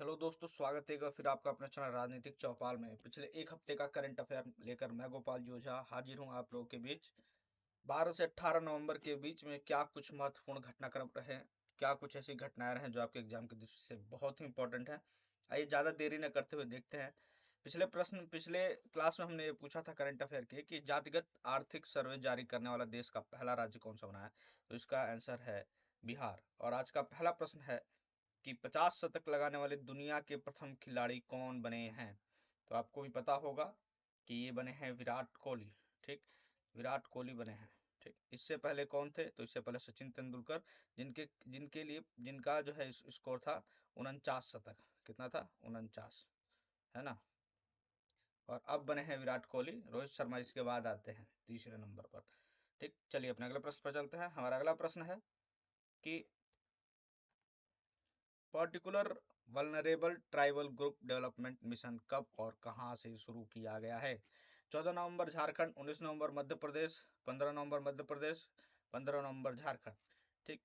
Hello दोस्तों, स्वागत है एक बार फिर आपका अपने चैनल राजनीतिक चौपाल में। पिछले एक हफ्ते का करंट अफेयर लेकर मैं गोपाल जी ओझा हाजिर हूं आप लोगों के बीच। 12 से 18 नवंबर के बीच में क्या कुछ महत्वपूर्ण घटनाक्रम रहे, क्या कुछ ऐसी घटनाएं रहे जो आपके एग्जाम की दृष्टि से बहुत ही इंपॉर्टेंट है। आइए ज़्यादा देरी न करते हुए देखते हैं। पिछले क्लास में हमने ये पूछा था करंट अफेयर के कि जातिगत आर्थिक सर्वे जारी करने वाला देश का पहला राज्य कौन सा बना है। तो इसका आंसर है बिहार। और आज का पहला प्रश्न है कि 50 शतक लगाने वाले दुनिया के प्रथम खिलाड़ी कौन बने हैं। तो आपको भी पता होगा कि ये बने हैं विराट कोहली। ठीक, विराट कोहली बने हैं। ठीक, इससे पहले कौन थे? तो इससे पहले सचिन तेंदुलकर, जिनके जिनके लिए जिनका जो है स्कोर था 49 शतक। कितना था? 49, है ना। और अब बने हैं विराट कोहली। रोहित शर्मा इसके बाद आते हैं तीसरे नंबर पर। ठीक, चलिए अपने अगले प्रश्न पर चलते हैं। हमारा अगला प्रश्न है कि particular vulnerable tribal group development mission कब और कहां से शुरू किया गया है। 14 नवंबर झारखंड, 19 नवंबर मध्य प्रदेश, 15 नवंबर मध्य प्रदेश, 15 नवंबर झारखंड। ठीक,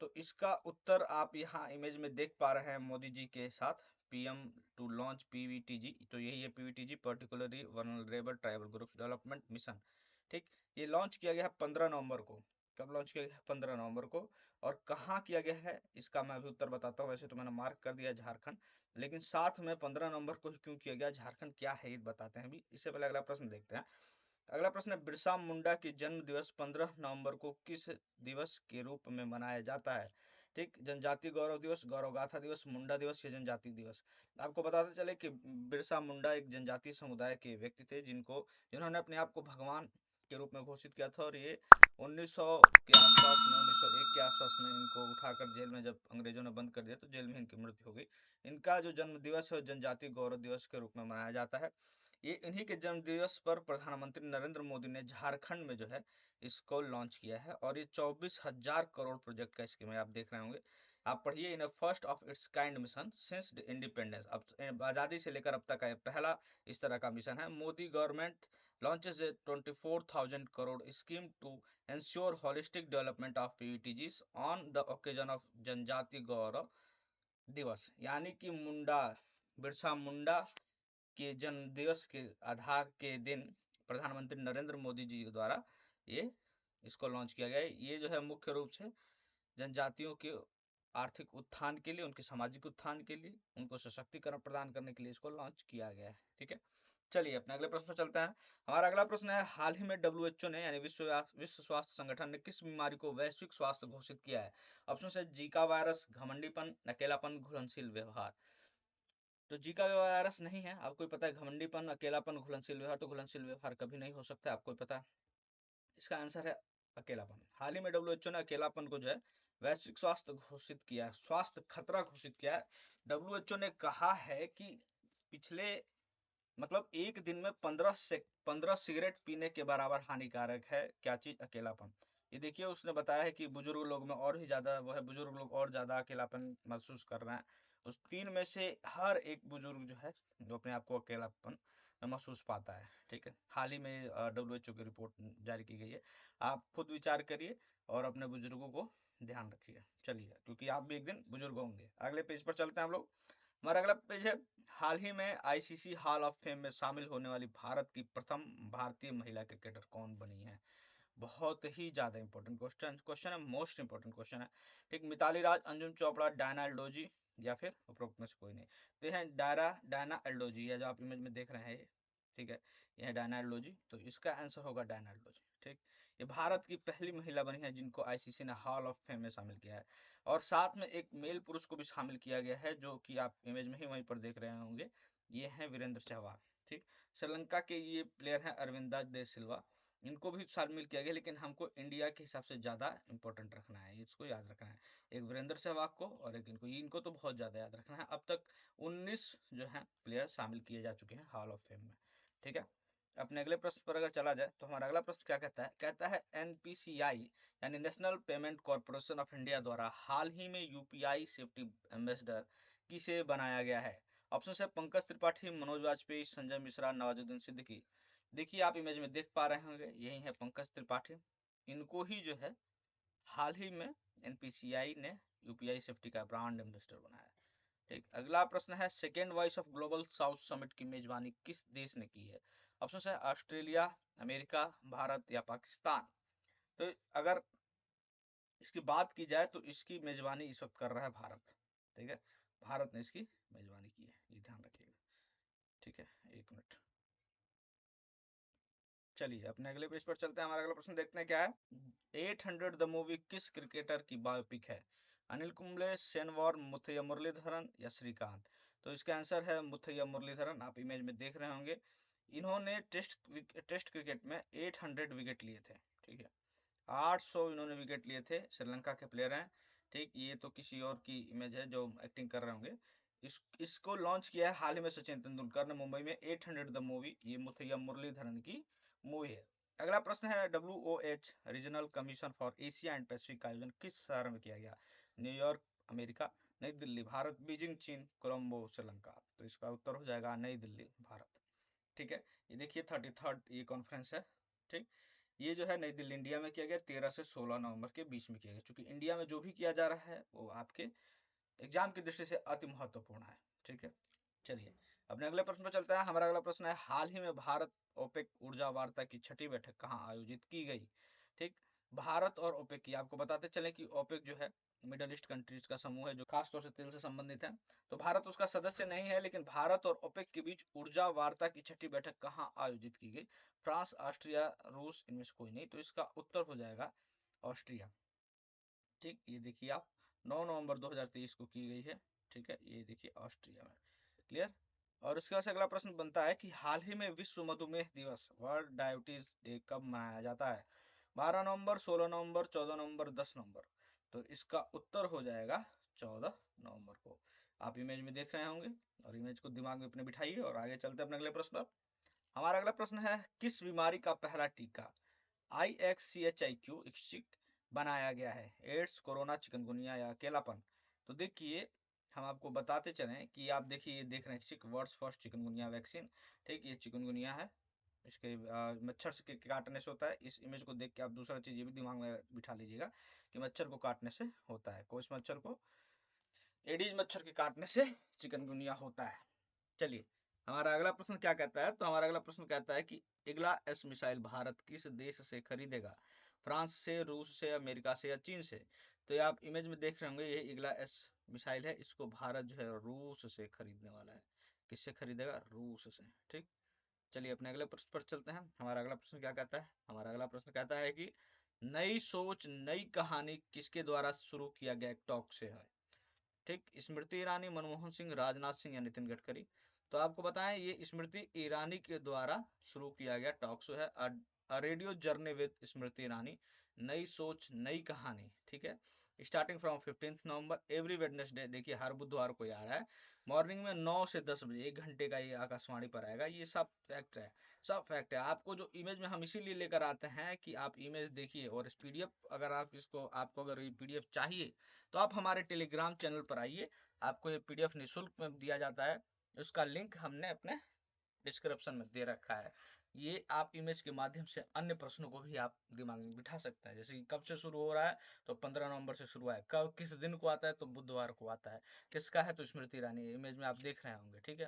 तो इसका उत्तर आप यहाँ इमेज में देख पा रहे हैं मोदी जी के साथ। PM to launch PVTG. तो यही है PVTG, particularly vulnerable tribal group development mission. ठीक, ये लॉन्च किया गया है 15 नवंबर को। कब लॉन्च किया गया है? 15 नवंबर को। और कहाँ किया गया है इसका मैं अभी उत्तर बताता हूँ। वैसे तो मैंने मार्क कर दिया झारखंड, लेकिन साथ में 15 नवंबर को ही क्यों किया गया, झारखंड क्या है ये बताते हैं अभी। इससे पहले अगला प्रश्न देखते हैं। अगला प्रश्न है, बिरसा मुंडा की जन्म दिवस 15 नवंबर को किस दिवस के रूप में मनाया जाता है। ठीक, जनजाति गौरव दिवस, गौरव गाथा दिवस, मुंडा दिवस या जनजाति दिवस। आपको बताते चले कि बिरसा मुंडा एक जनजातीय समुदाय के व्यक्ति थे जिन्होंने अपने आप को भगवान के रूप में घोषित किया था। और ये 1900 के आसपास में, 1901 के आसपास में इनको उठाकर जेल में जब अंग्रेजों ने बंद कर दिया तो जेल में इनकी मृत्यु हो गई। इनका जो जन्म दिवस है जनजातीय गौरव दिवस के रूप में मनाया जाता है। ये इन्हीं के जन्म दिवस पर प्रधानमंत्री नरेंद्र मोदी ने झारखंड में जो है इसको लॉन्च किया है। और ये 24,000 करोड़ प्रोजेक्ट का स्कीम है, आप देख रहे होंगे। आप पढ़िए, in first of its kind mission since independence. अब आजादी से लेकर अब तक का पहला इस तरह का मिशन है। Modi government launches a 24,000 crore scheme to ensure holistic development of PVTGs on the occasion of जनजाति गौरव दिवस। यानी कि बिरसा मुंडा के जन्म दिवस के आधार के दिन प्रधानमंत्री नरेंद्र मोदी जी द्वारा ये इसको लॉन्च किया गया है। ये जो है मुख्य रूप से जनजातियों के आर्थिक उत्थान के लिए, उनके सामाजिक उत्थान के लिए, उनको सशक्तिकरण प्रदान करने के लिए इसको लॉन्च किया गया है। ठीक है, चलिए अपने अगले प्रश्न पर चलते हैं। हमारा अगला प्रश्न है, हाल ही में डब्ल्यूएचओ ने यानी विश्व स्वास्थ्य संगठन ने किस बीमारी को वैश्विक स्वास्थ्य घोषित किया है। ऑप्शन है जीका वायरस, घमंडीपन, अकेलापन, घुलनशील व्यवहार। तो जीका वायरस नहीं है, आपको ही पता है। घमंडीपन, अकेलापन, घुलनशील व्यवहार। तो घुलनशील व्यवहार कभी नहीं हो सकता, आपको ही पता है। इसका आंसर है अकेलापन। हाल ही में डब्ल्यूएचओ ने अकेलापन को जो है वैश्विक स्वास्थ्य घोषित किया है, स्वास्थ्य खतरा घोषित किया है। डब्ल्यूएचओ ने कहा है कि पिछले मतलब एक दिन में 15 सिगरेट पीने के बराबर हानिकारक है क्या चीज? अकेलापन। ये देखिए, उसने बताया है कि बुजुर्ग लोग में और ही ज्यादा वो है, बुजुर्ग लोग और ज्यादा अकेलापन महसूस कर रहे हैं। उस 3 में से हर एक बुजुर्ग जो है जो अपने आप को अकेलापन महसूस पाता है। ठीक है, हाल ही में डब्ल्यूएचओ की रिपोर्ट जारी की गई है। आप खुद विचार करिए और अपने बुजुर्गों को ध्यान रखिए। चलिए, क्योंकि आप भी एक दिन बुजुर्ग होंगे। अगले पेज पर चलते हैं हम लोग। हमारा अगला पेज है, हाल ही में आईसीसी हॉल ऑफ फेम में शामिल होने वाली भारत की प्रथम भारतीय महिला क्रिकेटर कौन बनी है। बहुत ही ज्यादा इंपॉर्टेंट क्वेश्चन है, मोस्ट इंपॉर्टेंट क्वेश्चन है। ठीक, मिताली राज, अंजुम चोपड़ा, डायना एल्डोजी या फिर उपरोक्त में से कोई नहीं। तो यह डायना एल्डोजी है जो आप इमेज में देख रहे हैं। ठीक है, यह डायना एल्डोजी। तो इसका आंसर होगा डायना एल्डोजी। ठीक, ये भारत की पहली महिला बनी है जिनको आईसीसी ने हॉल ऑफ फेम में शामिल किया है। और साथ में एक मेल पुरुष को भी शामिल किया गया है जो कि आप इमेज में ही वहीं पर देख रहे होंगे। ये है वीरेंद्र सहवाग। ठीक, श्रीलंका के ये प्लेयर हैं अरविंदा दे सिल्वा। इनको भी शामिल किया गया, लेकिन हमको इंडिया के हिसाब से ज्यादा इंपॉर्टेंट रखना है, इसको याद रखना है। एक वीरेंद्र सहवाग को और एक इनको तो बहुत ज्यादा याद रखना है। अब तक 19 जो है प्लेयर शामिल किए जा चुके हैं हॉल ऑफ फेम में। ठीक है, अपने अगले प्रश्न पर अगर चला जाए तो हमारा अगला प्रश्न क्या कहता है एनपीसीआई यानी national payment corporation of India द्वारा हाल ही में यूपीआई सेफ्टी एम्बेसडर किसे बनाया गया है। ऑप्शन है पंकज त्रिपाठी, मनोज वाजपेयी, संजय मिश्रा, नवाजुद्दीन सिद्दीकी। देखिए, आप इमेज में देख पा रहे होंगे, यही है पंकज त्रिपाठी। इनको ही जो है हाल ही में एनपीसीआई ने यूपीआई सेफ्टी का ब्रांड एम्बेसडर बनाया है। ठीक, अगला प्रश्न है second voice of global south summit की मेजबानी किस देश ने की है? ऑप्शन है ऑस्ट्रेलिया, अमेरिका, भारत या पाकिस्तान। तो अगर इसकी बात की जाए तो इसकी मेजबानी इस वक्त कर रहा है भारत। ठीक है, भारत ने इसकी मेजबानी की है, ये ध्यान रखिएगा। ठीक है, एक मिनट। चलिए अपने अगले पेज पर चलते हैं। हमारा अगला प्रश्न देखते हैं क्या है। 800 द मूवी किस क्रिकेटर की बायोपिक है? अनिल कुंबले, शेन मुथैया मुरलीधरन या श्रीकांत। तो इसका आंसर है मुथैया मुरलीधरन। आप इमेज में देख रहे होंगे। इन्होंने टेस्ट क्रिकेट में 800 विकेट लिए थे। ठीक है, 800 इन्होंने विकेट लिए थे। श्रीलंका के प्लेयर हैं। ठीक, ये तो किसी और की इमेज है जो एक्टिंग कर रहे होंगे। इसको लॉन्च किया है हाल ही में सचिन तेंदुलकर ने मुंबई में। 800 द मूवी, ये मुथैया मुरलीधरन की मूवी है। अगला प्रश्न है WOH regional commission for Asia and Pacific का आयोजन किस शहर में किया गया? न्यूयॉर्क अमेरिका, नई दिल्ली भारत, बीजिंग चीन, कोलंबो श्रीलंका। तो इसका उत्तर हो जाएगा नई दिल्ली भारत। ठीक है, ये देखिए 33rd ये कॉन्फ्रेंस है। ठीक, ये जो है नई दिल्ली इंडिया में किया गया, 13 से 16 नवंबर के बीच में किया गया। क्योंकि इंडिया में जो भी किया जा रहा है वो आपके एग्जाम की दृष्टि से अति महत्वपूर्ण है। ठीक है, चलिए अपने अगले प्रश्न पर चलते हैं। हमारा अगला प्रश्न है हाल ही में भारत ओपेक ऊर्जा वार्ता की छठी बैठक कहाँ आयोजित की गई? ठीक, भारत और ओपेक की आपको बताते चले कि ओपेक जो है मिडल ईस्ट कंट्रीज का समूह है जो खासतौर से तेल से संबंधित है। तो भारत उसका सदस्य नहीं है, लेकिन भारत और ओपेक के बीच ऊर्जा वार्ता की छठी बैठक कहाँ आयोजित की गई? फ्रांस, ऑस्ट्रिया, रूस, इनमें से कोई नहीं। तो इसका उत्तर हो जाएगा ऑस्ट्रिया। ठीक, ये देखिए आप 9 नवंबर 2023 को की गई है। ठीक है, ये देखिए ऑस्ट्रिया में। क्लियर। और उसके बाद अगला प्रश्न बनता है कि हाल ही में विश्व मधुमेह दिवस वर्ल्ड डायबिटीज डे कब मनाया जाता है? 12 नवंबर, 16 नवंबर, 14 नवंबर, 10 नवंबर। तो इसका उत्तर हो जाएगा 14 नवंबर को। आप इमेज में देख रहे होंगे और इमेज को दिमाग में अपने बिठाइए और आगे चलते हैं अपने अगले प्रश्न पर। हमारा अगला प्रश्न है किस बीमारी का पहला टीका IXCHIQ बनाया गया है? एड्स, कोरोना, चिकनगुनिया या अकेलापन। तो देखिए हम आपको बताते चलें कि आप देखिए, ये देख रहे हैं वर्ड्स फर्स्ट चिकनगुनिया वैक्सीन। ठीक, ये चिकनगुनिया है। इसके मच्छर के काटने से होता है। इस इमेज को देख के आप दूसरा चीज ये भी दिमाग में बिठा लीजिएगा कि मच्छर को काटने से होता है। कोई मच्छर को, एडीज मच्छर के काटने से चिकनगुनिया होता है। चलिए हमारा अगला प्रश्न क्या कहता है। तो हमारा अगला प्रश्न कहता है कि इगला एस मिसाइल भारत किस देश से खरीदेगा? फ्रांस से, रूस से, अमेरिका से या चीन से। तो ये आप इमेज में देख रहे होंगे, ये इगला एस मिसाइल है। इसको भारत जो है रूस से खरीदने वाला है। किससे खरीदेगा? रूस से। ठीक, चलिए अपने अगले प्रश्न पर चलते हैं। हमारा अगला प्रश्न क्या कहता है? हमारा अगला प्रश्न कहता है कि नई सोच नई कहानी किसके द्वारा शुरू किया गया एक टॉक से है? ठीक, स्मृति ईरानी, मनमोहन सिंह, राजनाथ सिंह या नितिन गडकरी। तो आपको बताएं ये स्मृति ईरानी के द्वारा शुरू किया गया टॉक शो है, a radio journey with Smriti Irani, नई सोच नई कहानी। ठीक है, starting from 15 November every Wednesday. देखिए हर बुधवार को ये आ रहा है मॉर्निंग में 9 से 10 बजे, 1 घंटे का ये आकाशवाणी पर आएगा। ये सब फैक्ट है, सब फैक्ट है। आपको जो इमेज में हम इसीलिए लेकर आते हैं कि आप इमेज देखिए और इस PDF, अगर आप इसको, आपको अगर ये PDF चाहिए तो आप हमारे टेलीग्राम चैनल पर आइए। आपको ये PDF निःशुल्क में दिया जाता है। उसका लिंक हमने अपने डिस्क्रिप्शन में दे रखा है। ये आप इमेज के माध्यम से अन्य प्रश्नों को भी आप दिमाग में बिठा सकते हैं। जैसे कि कब से शुरू हो रहा है? तो 15 नवंबर से शुरू है। कब किस दिन को आता है? तो बुधवार को आता है। किसका है? तो स्मृति ईरानी। इमेज में आप देख रहे होंगे। ठीक है,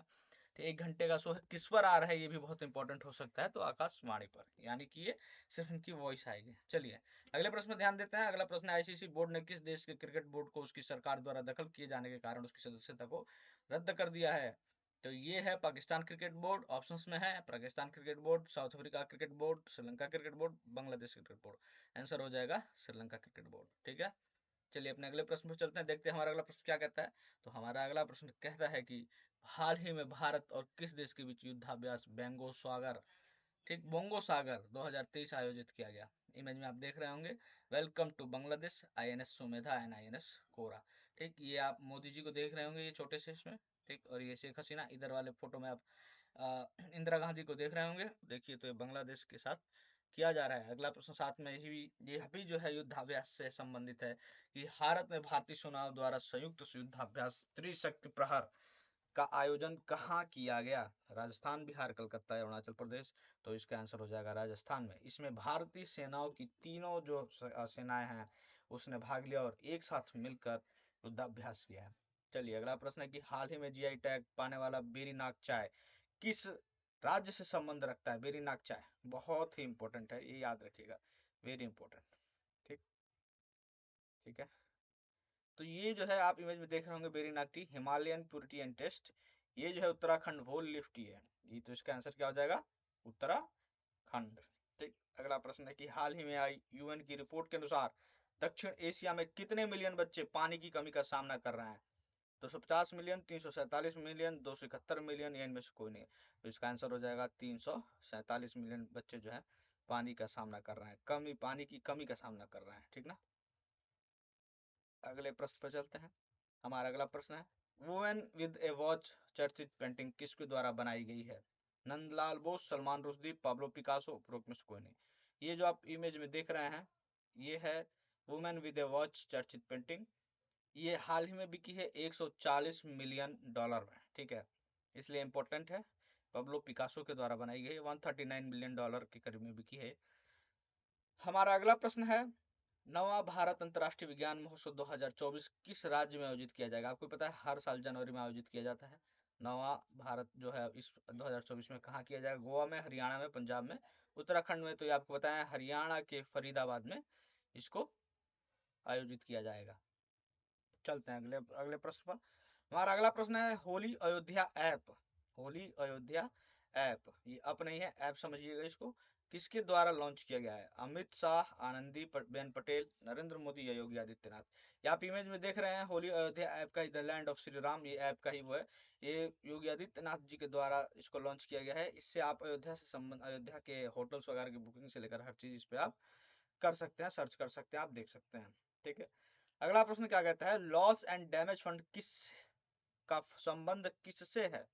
तो 1 घंटे का शो है। किस पर आ रहा है ये भी बहुत इंपॉर्टेंट हो सकता है। तो आकाशवाणी पर, यानी कि ये सिर्फ इनकी वॉइस आएगी। चलिए अगले प्रश्न में ध्यान देते हैं। अगला प्रश्न ICC बोर्ड ने किस देश के क्रिकेट बोर्ड को उसकी सरकार द्वारा दखल किए जाने के कारण उसकी सदस्यता को रद्द कर दिया है? तो ये है पाकिस्तान क्रिकेट बोर्ड। ऑप्शंस में है Pakistan cricket board, south Africa cricket board, Sri Lanka cricket board, Bangladesh cricket board. Answer हो जाएगा श्रीलंका क्रिकेट बोर्ड। ठीक है, चलिए अपने अगले प्रश्न पर चलते हैं, देखते हैं हमारा अगला प्रश्न क्या कहता है। तो हमारा अगला प्रश्न कहता है कि हाल ही में भारत और किस देश के बीच युद्धाभ्यास बेंगो सागर, ठीक, बोंगो सागर 2023 आयोजित किया गया? इमेज में आप देख रहे होंगे welcome to Bangladesh, INS Sumedha and INS Kora. ठीक, ये आप मोदी जी को देख रहे होंगे ये छोटे से इसमें। ठीक, और ये शेख हसीना, इधर वाले फोटो में आप इंदिरा गांधी को देख रहे होंगे। देखिए तो ये बांग्लादेश के साथ किया जा रहा है। अगला प्रश्न साथ में ही यह भी जो है युद्धाभ्यास से संबंधित है कि भारत में भारतीय सेनाओं द्वारा संयुक्त युद्धाभ्यास त्रिशक्ति प्रहर का आयोजन कहाँ किया गया? राजस्थान, बिहार, कलकत्ता या अरुणाचल प्रदेश। तो इसका आंसर हो जाएगा राजस्थान में। इसमें भारतीय सेनाओं की तीनों जो सेनाएं हैं उसने भाग लिया और एक साथ मिलकर युद्धाभ्यास किया है। चलिए अगला प्रश्न है कि हाल ही में जीआई टैग पाने वाला वेरीनाग चाय किस राज्य से संबंध रखता है। वेरीनाग चाय बहुत ही इंपॉर्टेंट है, ये याद रखिएगा, वेरी इंपॉर्टेंट। ठीक, ठीक है। तो ये जो है आप इमेज में देख रहे होंगे Verinag tea Himalayan purity and taste, ये जो है उत्तराखंड वोल लिफ्ट टी है। ये तो इसका आंसर क्या हो जाएगा, उत्तराखंड। ठीक, अगला प्रश्न है कि हाल ही में आई यूएन की रिपोर्ट के अनुसार दक्षिण एशिया में कितने मिलियन बच्चे पानी की कमी का सामना कर रहे हैं। 250 मिलियन, 347 मिलियन, 271 मिलियन, या इनमें से कोई नहीं। तो इसका आंसर हो जाएगा 347 मिलियन बच्चे जो है पानी का सामना कर रहे हैं, कमी, पानी की कमी का सामना कर रहे हैं। ठीक ना। अगले प्रश्न पर चलते हैं। हमारा अगला प्रश्न है वुमेन विद ए वॉच चर्चित पेंटिंग किसके द्वारा बनाई गई है। नंदलाल बोस, सलमान रुश्दी, पाब्लो पिकासो, उपरोक्त में से कोई नहीं। ये जो आप इमेज में देख रहे हैं ये है वुमेन विद ए वॉच चर्चित पेंटिंग। ये हाल ही में बिकी है 140 मिलियन डॉलर में। ठीक है, इसलिए इंपॉर्टेंट है। पब्लो पिकासो के द्वारा बनाई गई 139 मिलियन डॉलर के करीब में बिकी है। हमारा अगला प्रश्न है नवा भारत अंतर्राष्ट्रीय विज्ञान महोत्सव 2024 किस राज्य में आयोजित किया जाएगा। आपको पता है हर साल जनवरी में आयोजित किया जाता है। नवा भारत जो है इस 2024 में कहाँ किया जाएगा, गोवा में, हरियाणा में, पंजाब में, उत्तराखंड में। तो ये आपको पता है हरियाणा के फरीदाबाद में इसको आयोजित किया जाएगा। चलते हैं अगले अगले प्रश्न पर। हमारा अगला प्रश्न है होली अयोध्या ऐप, होली अयोध्या ऐप, ये ऐप नहीं है, ऐप समझिएगा इसको, किसके द्वारा लॉन्च किया गया है। अमित शाह, आनंदी बेन पटेल, नरेंद्र मोदी या योगी आदित्यनाथ। ये आप इमेज में देख रहे हैं होली अयोध्या ऐप का, the land of Shri Ram, ये ऐप का ही वो है। ये योगी आदित्यनाथ जी के द्वारा इसको लॉन्च किया गया है। इससे आप अयोध्या से संबंध, अयोध्या के होटल्स वगैरह की बुकिंग से लेकर हर चीज इस पे आप कर सकते हैं, सर्च कर सकते हैं, आप देख सकते हैं। ठीक है, अगला प्रश्न क्या कहता है लॉस एंड डैमेज फंड किस का संबंध किससे है।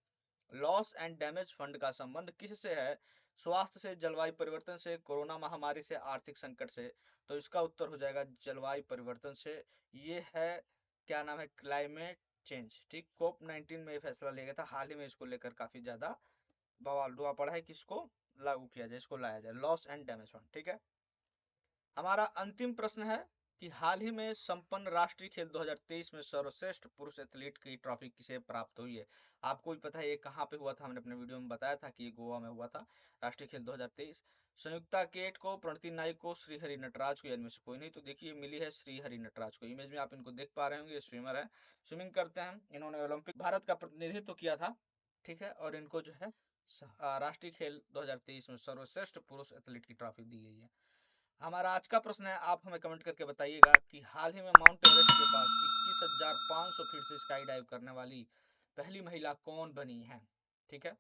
लॉस एंड डैमेज फंड का संबंध किससे है। स्वास्थ्य से, जलवायु परिवर्तन से, कोरोना महामारी से, आर्थिक संकट से। तो इसका उत्तर हो जाएगा जलवायु परिवर्तन से। ये है क्या नाम है, क्लाइमेट चेंज। ठीक, कोप 19 में फैसला लिया गया था, हाल ही में इसको लेकर काफी ज्यादा बवाल हुआ पड़ा है कि इसको लागू किया जाए, इसको लाया जाए, लॉस एंड डैमेज फंड। ठीक है, हमारा अंतिम प्रश्न है कि हाल ही में संपन्न राष्ट्रीय खेल 2023 में सर्वश्रेष्ठ पुरुष एथलीट की ट्रॉफी किसे प्राप्त हुई है। आपको भी पता है ये कहाँ पे हुआ था, हमने अपने वीडियो में बताया था कि ये गोवा में हुआ था राष्ट्रीय खेल 2023। संयुक्ता केट को, प्रणति नायक को, श्रीहरि नटराज को, इनमें से कोई नहीं। तो देखिए मिली है श्रीहरि नटराज को। इमेज में आप इनको देख पा रहे होंगे, ये स्विमर है, स्विमिंग करते हैं। इन्होंने ओलंपिक भारत का प्रतिनिधित्व किया था। ठीक है, और इनको जो है राष्ट्रीय खेल 2023 में सर्वश्रेष्ठ पुरुष एथलीट की ट्रॉफी दी गई है। हमारा आज का प्रश्न है, आप हमें कमेंट करके बताइएगा कि हाल ही में माउंट एवरेस्ट के पास 21,500 फीट से स्काई डाइव करने वाली पहली महिला कौन बनी है। ठीक है,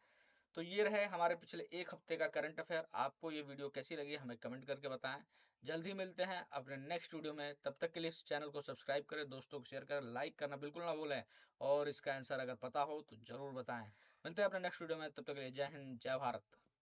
तो ये रहे हमारे पिछले एक हफ्ते का करंट अफेयर। आपको ये वीडियो कैसी लगी हमें कमेंट करके बताएं। जल्दी मिलते हैं अपने नेक्स्ट वीडियो में, तब तक के लिए इस चैनल को सब्सक्राइब करें, दोस्तों को शेयर करें, लाइक करना बिल्कुल ना भूलें, और इसका आंसर अगर पता हो तो जरूर बताएं। मिलते हैं अपने नेक्स्ट वीडियो में, तब तक के लिए जय हिंद, जय भारत।